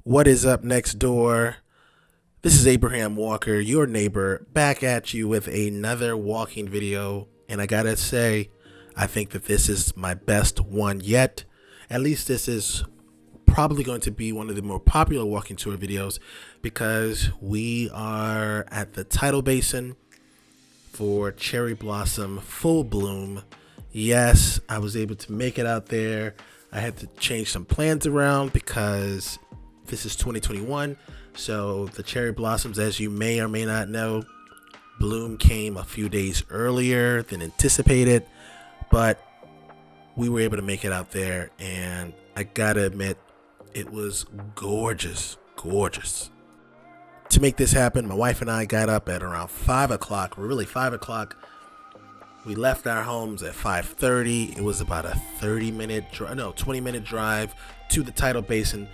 What is up next door? This is Abraham Walker, your neighbor, back at you with another walking video. And I gotta say, I think that this is my best one yet. At least this is probably going to be one of the more popular walking tour videos because we are at the Tidal Basin for cherry blossom full bloom. Yes, I was able to make it out there. I had to change some plans around because this is 2021, so the cherry blossoms, as you may or may not know, bloom came a few days earlier than anticipated, but we were able to make it out there, and I gotta admit, it was gorgeous. To make this happen, my wife and I got up at around 5 o'clock, really 5 o'clock. We left our homes at 5:30. It was about a 20-minute drive to the Tidal Basin.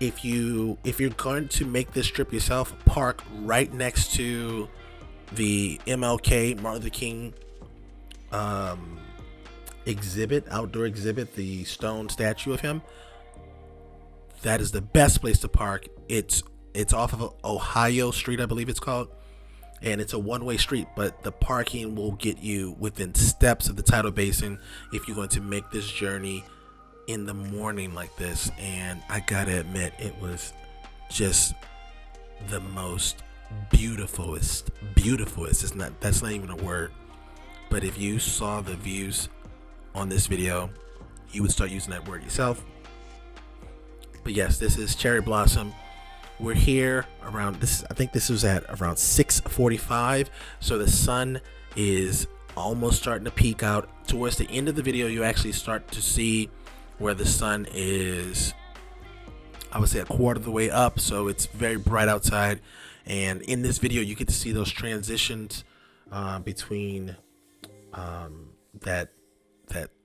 If you're going to make this trip yourself, park right next to the MLK Martin Luther King outdoor exhibit, the stone statue of him. That is the best place to park. It's off of Ohio Street, I believe it's called, and it's a one-way street, but the parking will get you within steps of the Tidal Basin if you're going to make this journey in the morning like this. And I gotta admit, it was just the most beautifulest. That's not even a word, but if you saw the views on this video, you would start using that word yourself. But yes, this is cherry blossom. We're here around this. I think this was at around 6:45, so the sun is almost starting to peek out. Towards the end of the video, you actually start to see where the sun is, I would say, a quarter of the way up, so it's very bright outside. And in this video, you get to see those transitions between that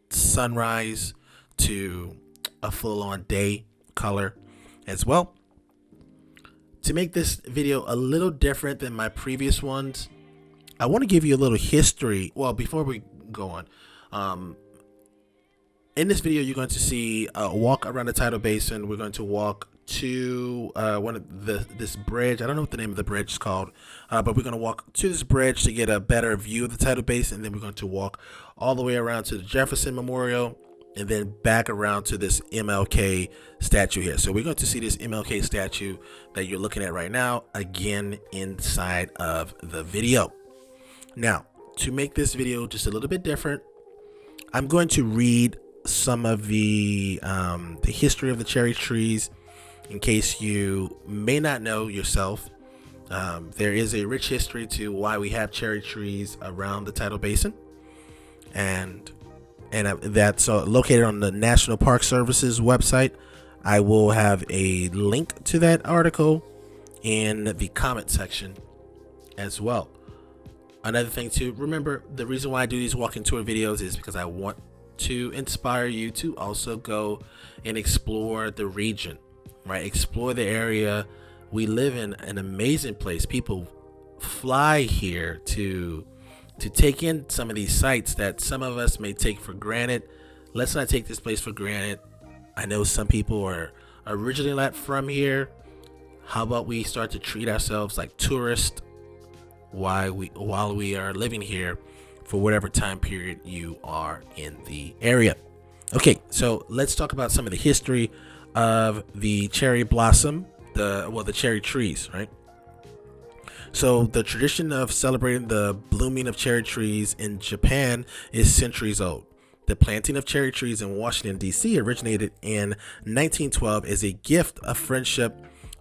sunrise to a full-on day color as well. To make this video a little different than my previous ones, I want to give you a little history. Well, before we go on, in this video, you're going to see a walk around the Tidal Basin. We're going to walk to this bridge. I don't know what the name of the bridge is called, but we're going to walk to this bridge to get a better view of the Tidal Basin. And then we're going to walk all the way around to the Jefferson Memorial and then back around to this MLK statue here. So we're going to see this MLK statue that you're looking at right now again inside of the video. Now, to make this video just a little bit different, I'm going to read some of the history of the cherry trees in case you may not know yourself. There is a rich history to why we have cherry trees around the Tidal Basin, and that's located on the National Park Service's website. I will have a link to that article in the comment section as well. Another thing to remember, the reason why I do these walking tour videos is because I want to inspire you to also go and explore the region, right? Explore the area. We live in an amazing place. People fly here to take in some of these sites that some of us may take for granted. Let's not take this place for granted. I know some people are originally not from here. How about we start to treat ourselves like tourists while we are living here for whatever time period you are in the area. Okay, so let's talk about some of the history of the cherry blossom, the cherry trees, right? So the tradition of celebrating the blooming of cherry trees in Japan is centuries old. The planting of cherry trees in Washington, D.C. originated in 1912 as a gift of friendship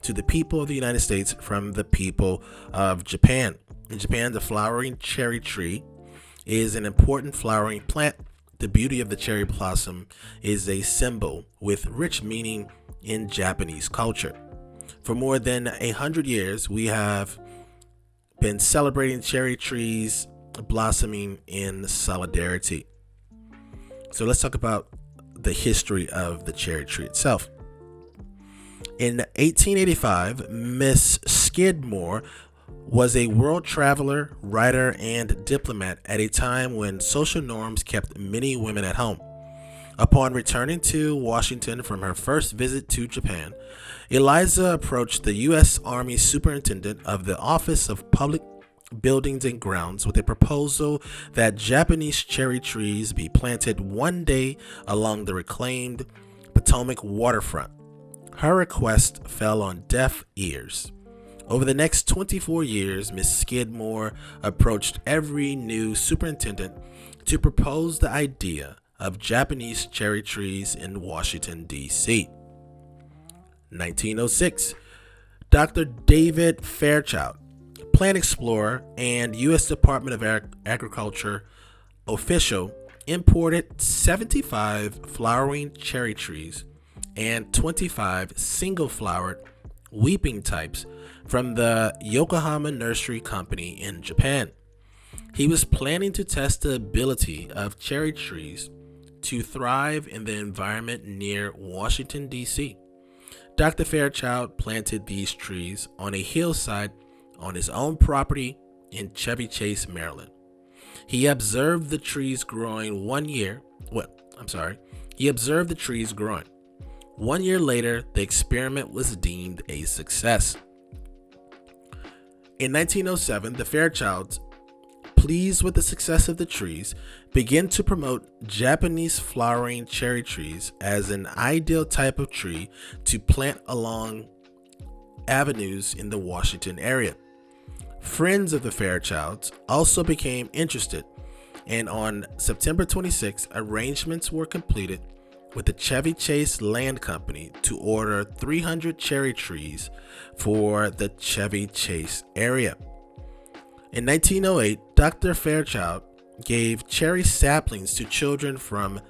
to the people of the United States from the people of Japan. In Japan, the flowering cherry tree is an important flowering plant. The beauty of the cherry blossom is a symbol with rich meaning in Japanese culture. For more than 100 years, we have been celebrating cherry trees blossoming in solidarity. So let's talk about the history of the cherry tree itself. In 1885, Miss Skidmore was a world traveler, writer, and diplomat at a time when social norms kept many women at home. Upon returning to Washington from her first visit to Japan, Eliza approached the U.S. Army Superintendent of the Office of Public Buildings and Grounds with a proposal that Japanese cherry trees be planted one day along the reclaimed Potomac waterfront. Her request fell on deaf ears. Over the next 24 years, Miss Skidmore approached every new superintendent to propose the idea of Japanese cherry trees in Washington, D.C. 1906, Dr. David Fairchild, plant explorer and U.S. Department of Agriculture official, imported 75 flowering cherry trees and 25 single-flowered weeping types from the Yokohama Nursery Company in Japan. He was planning to test the ability of cherry trees to thrive in the environment near Washington, D.C. Dr. Fairchild planted these trees on a hillside on his own property in Chevy Chase, Maryland. He observed the trees growing 1 year. He observed the trees growing. 1 year later, the experiment was deemed a success. In 1907, the Fairchilds, pleased with the success of the trees, began to promote Japanese flowering cherry trees as an ideal type of tree to plant along avenues in the Washington area. Friends of the Fairchilds also became interested, and on September 26, arrangements were completed with the Chevy Chase Land Company to order 300 cherry trees for the Chevy Chase area. In 1908, Dr. Fairchild gave cherry saplings to children from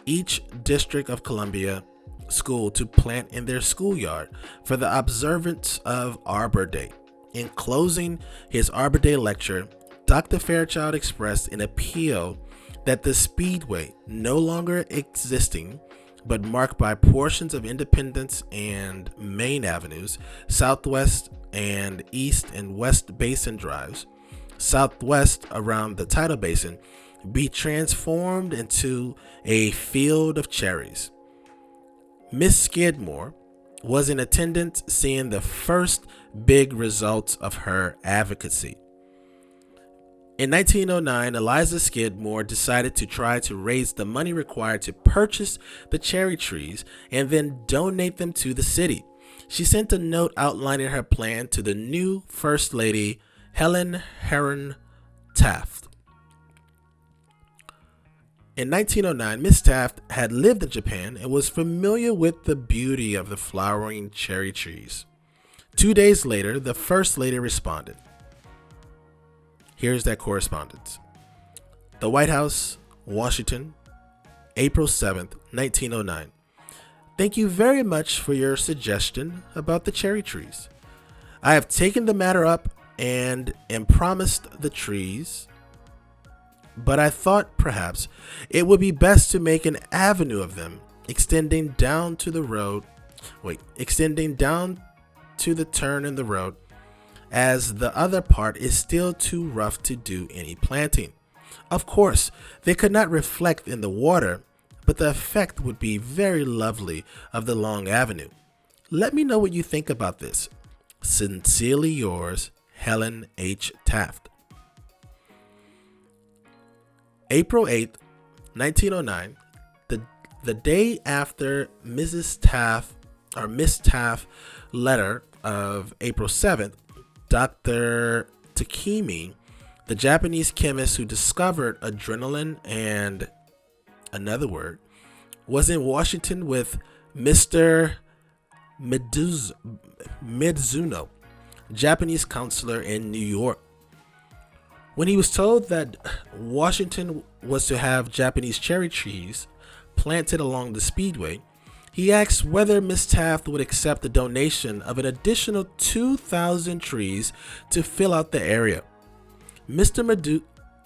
each District of Columbia school to plant in their schoolyard for the observance of Arbor Day. In closing his Arbor Day lecture, Dr. Fairchild expressed an appeal that the Speedway, no longer existing, but marked by portions of Independence and Main Avenues, Southwest and East and West Basin Drives, southwest around the Tidal Basin, be transformed into a field of cherries. Miss Skidmore was in attendance, seeing the first big results of her advocacy. In 1909, Eliza Skidmore decided to try to raise the money required to purchase the cherry trees and then donate them to the city. She sent a note outlining her plan to the new First Lady, Helen Herron Taft. In 1909, Miss Taft had lived in Japan and was familiar with the beauty of the flowering cherry trees. 2 days later, the First Lady responded. Here's that correspondence. The White House, Washington, April 7th, 1909. Thank you very much for your suggestion about the cherry trees. I have taken the matter up and am promised the trees, but I thought perhaps it would be best to make an avenue of them extending down to the turn in the road, as the other part is still too rough to do any planting. Of course, they could not reflect in the water, but the effect would be very lovely of the long avenue. Let me know what you think about this. Sincerely yours, Helen H. Taft. April 8th, 1909, the day after Miss Taft's letter of April 7th, Dr. Takemi, the Japanese chemist who discovered adrenaline and another word, was in Washington with Mr. Mizuno, Japanese counselor in New York. When he was told that Washington was to have Japanese cherry trees planted along the Speedway, he asked whether Miss Taft would accept the donation of an additional 2,000 trees to fill out the area. Mr.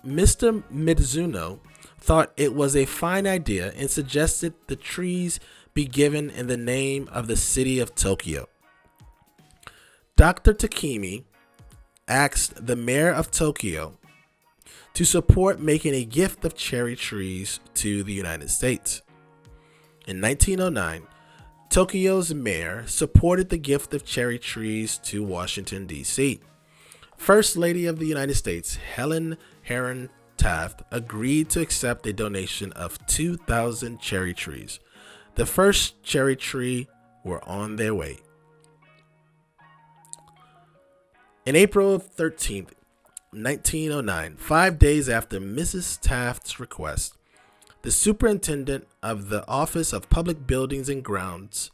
Mizuno thought it was a fine idea and suggested the trees be given in the name of the city of Tokyo. Dr. Takemi asked the mayor of Tokyo to support making a gift of cherry trees to the United States. In 1909, Tokyo's mayor supported the gift of cherry trees to Washington, D.C. First Lady of the United States, Helen Herron Taft, agreed to accept a donation of 2,000 cherry trees. The first cherry tree were on their way. In April 13th, 1909, 5 days after Mrs. Taft's request, the superintendent of the Office of Public Buildings and Grounds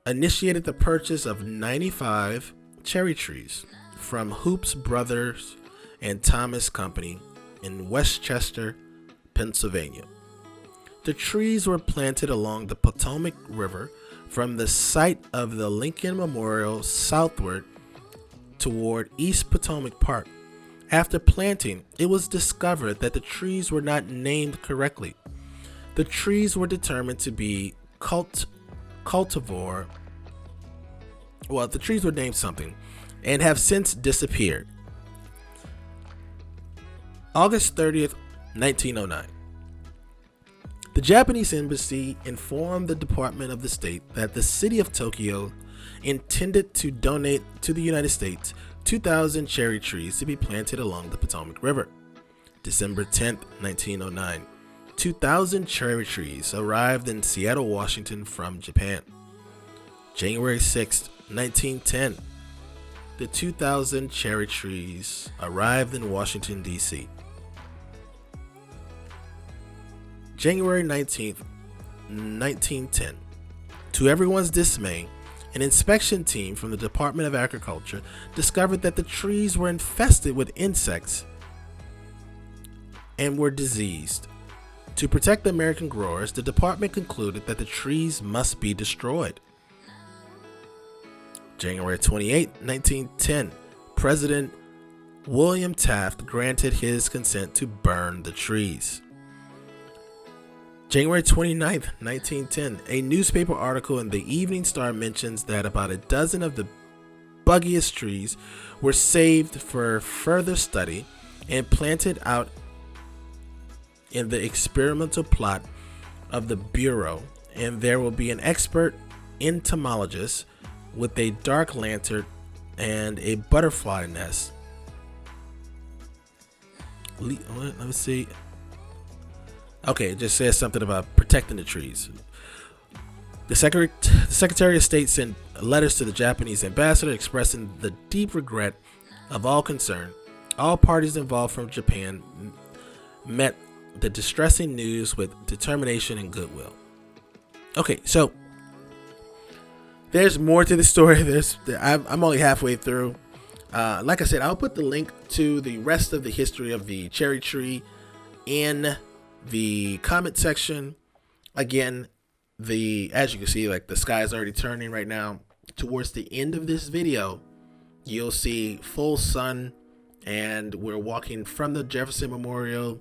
initiated the purchase of 95 cherry trees from Hoops Brothers and Thomas Company in Westchester, Pennsylvania. The trees were planted along the Potomac River from the site of the Lincoln Memorial southward toward East Potomac Park. After planting, it was discovered that the trees were not named correctly. The trees were determined to be cultivar. Well, the trees were named something and have since disappeared. August 30th, 1909. The Japanese embassy informed the Department of the State that the city of Tokyo intended to donate to the United States 2,000 cherry trees to be planted along the Potomac River. December 10th, 1909. 2,000 cherry trees arrived in Seattle, Washington from Japan. January 6th, 1910. The 2,000 cherry trees arrived in Washington, D.C. January 19th, 1910. To everyone's dismay, an inspection team from the Department of Agriculture discovered that the trees were infested with insects and were diseased. To protect the American growers, the department concluded that the trees must be destroyed. January 28, 1910, President William Taft granted his consent to burn the trees. January 29, 1910, a newspaper article in the Evening Star mentions that about a dozen of the buggiest trees were saved for further study and planted out in the experimental plot of the Bureau, and there will be an expert entomologist with a dark lantern and a butterfly nest. Let me see. Okay, it just says something about protecting the trees. The Secretary of State sent letters to the Japanese ambassador expressing the deep regret of all concerned. All parties involved from Japan met the distressing news with determination and goodwill. Okay, so there's more to the story. I'm only halfway through. Like I said, I'll put the link to the rest of the history of the cherry tree in the comment section. Again, as you can see, like the sky is already turning right now. Towards the end of this video, you'll see full sun, and we're walking from the Jefferson Memorial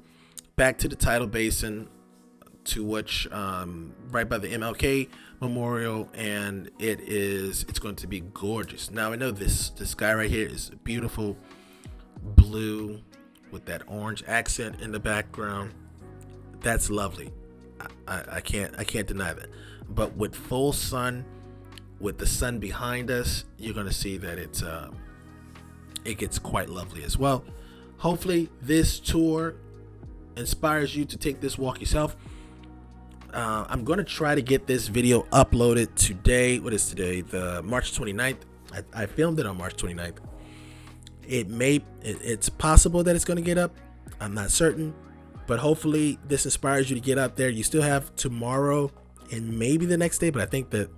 back to the Tidal Basin, to which right by the MLK Memorial, and it's going to be gorgeous. Now I know this sky right here is beautiful blue with that orange accent in the background. That's lovely. I can't deny that. But with full sun, with the sun behind us, you're gonna see that it gets quite lovely as well. Hopefully this tour inspires you to take this walk yourself. I'm gonna try to get this video uploaded today. What is today? The March 29th. I filmed it on March 29th. It's possible that it's gonna get up. I'm not certain. But hopefully this inspires you to get out there. You still have tomorrow and maybe the next day, but I think that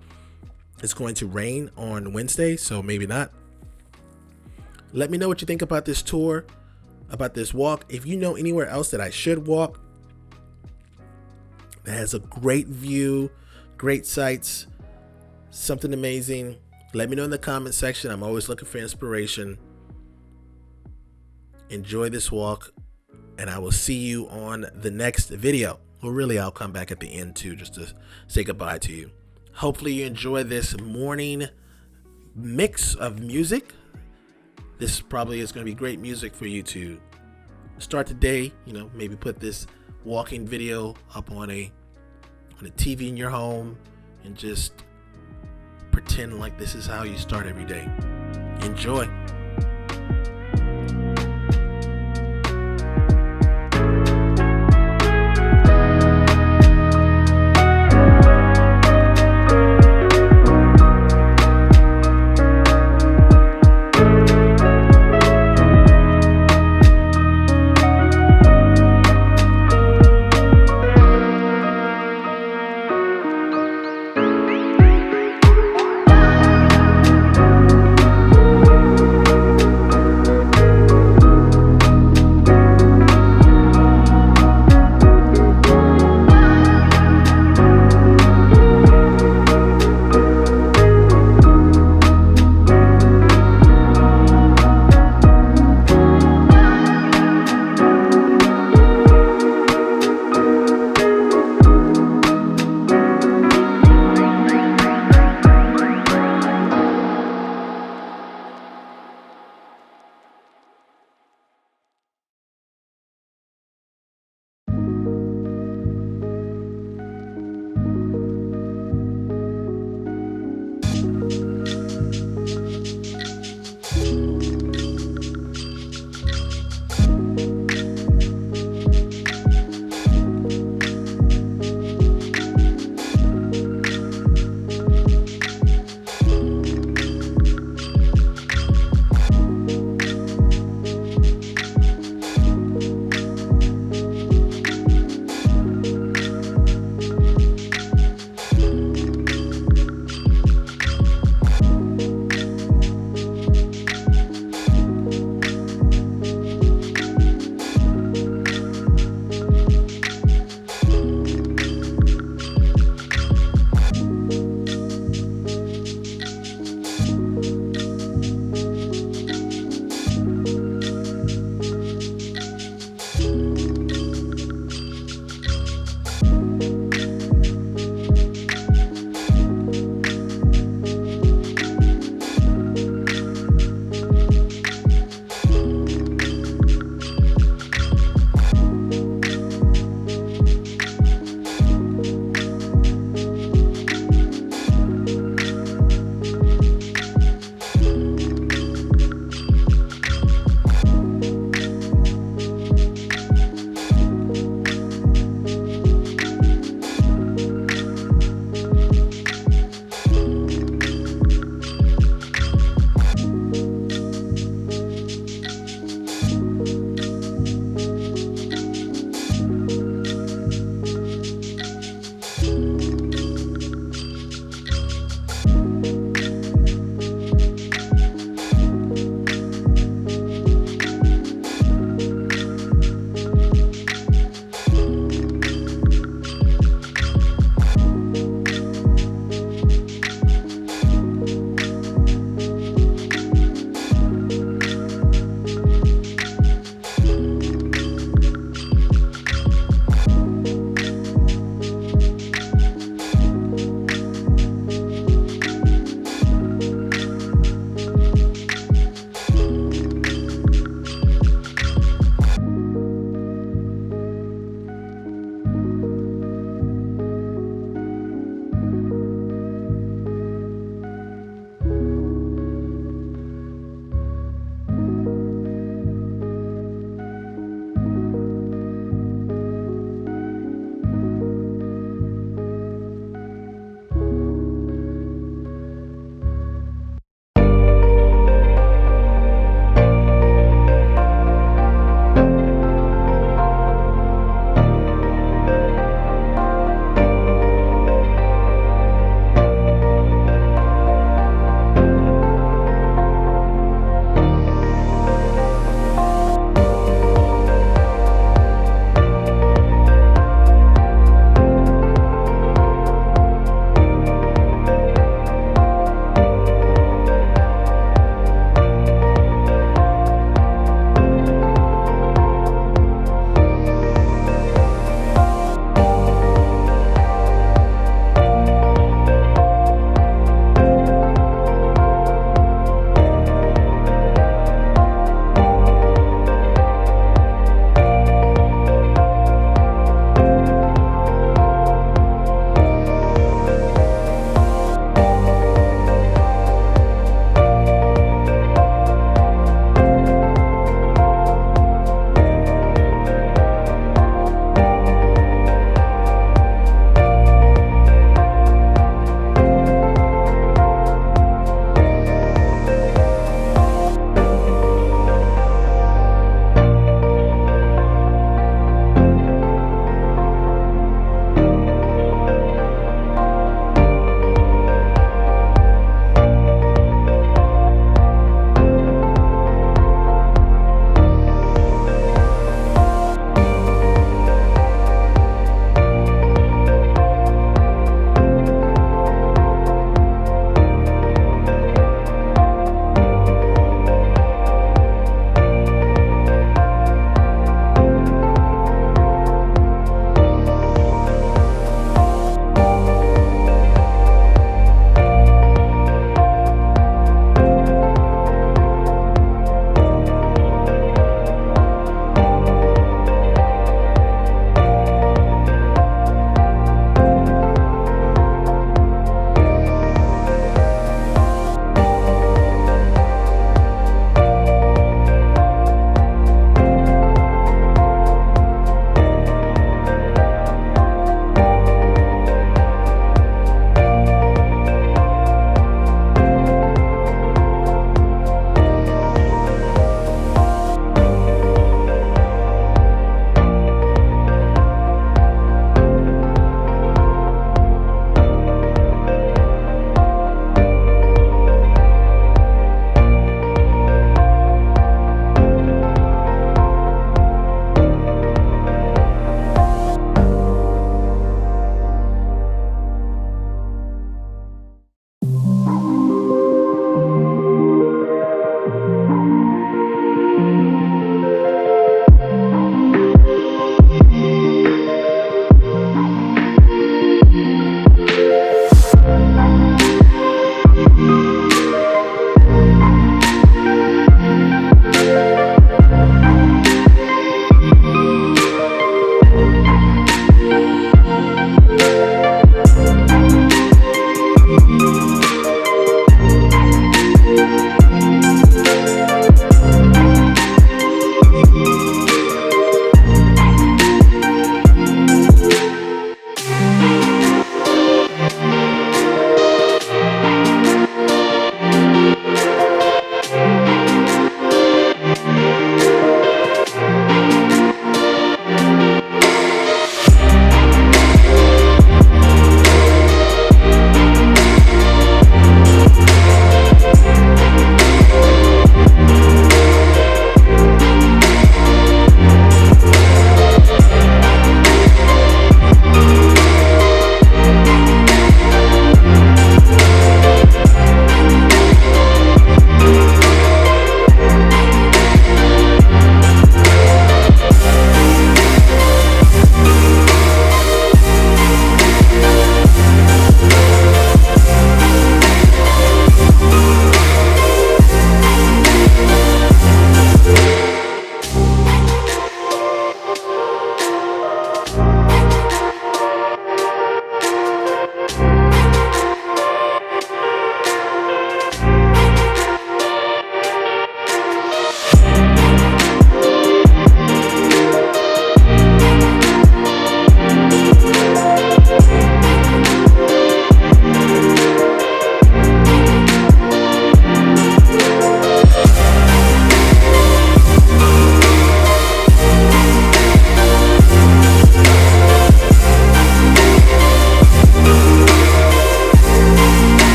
it's going to rain on Wednesday, so maybe not. Let me know what you think about this tour, about this walk. If you know anywhere else that I should walk that has a great view, great sights, something amazing, let me know in the comment section. I'm always looking for inspiration. Enjoy this walk, and I will see you on the next video. Well, really, I'll come back at the end too, just to say goodbye to you. Hopefully you enjoy this morning mix of music. This probably is going to be great music for you to start the day. Maybe put this walking video up on a on a TV in your home and just pretend like this is how you start every day. Enjoy.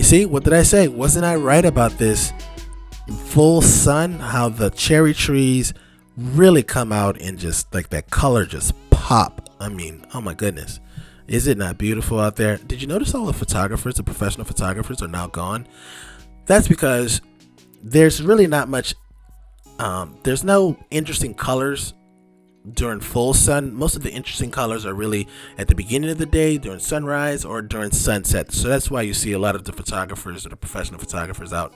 see, what did I say? Wasn't I right about this? Full sun, how the cherry trees really come out and just like that color just pop. I mean, oh my goodness. Is it not beautiful out there? Did you notice all the photographers, the professional photographers are now gone? That's because there's really not much, there's no interesting colors during full sun. Most of the interesting colors are really at the beginning of the day, during sunrise, or during sunset. So that's why you see a lot of the photographers or the professional photographers out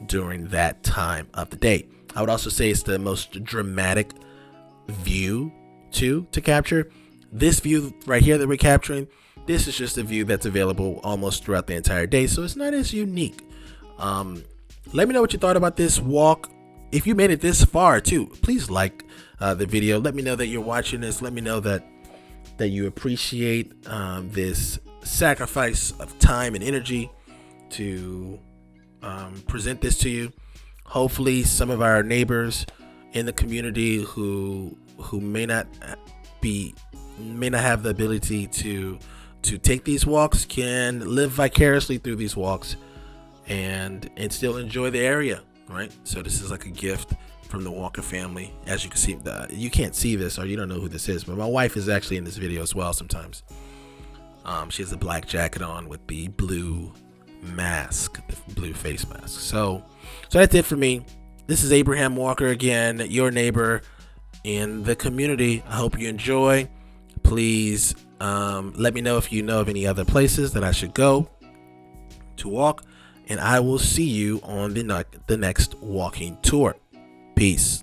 during that time of the day. I would also say it's the most dramatic view to capture. This view right here that we're capturing, this is just a view that's available almost throughout the entire day, so it's not as unique. Let me know what you thought about this walk. If you made it this far too, please like the video. Let me know that you're watching this. Let me know that you appreciate this sacrifice of time and energy to present this to you. Hopefully some of our neighbors in the community who may not have the ability to take these walks can live vicariously through these walks and still enjoy the area, right? So this is like a gift from the Walker family. As you can see, you can't see this or you don't know who this is, but my wife is actually in this video as well sometimes. She has a black jacket on with the blue mask, the blue face mask. So that's it for me. This is Abraham Walker again, your neighbor in the community. I hope you enjoy. Please let me know if you know of any other places that I should go to walk, and I will see you on the next walking tour. Peace.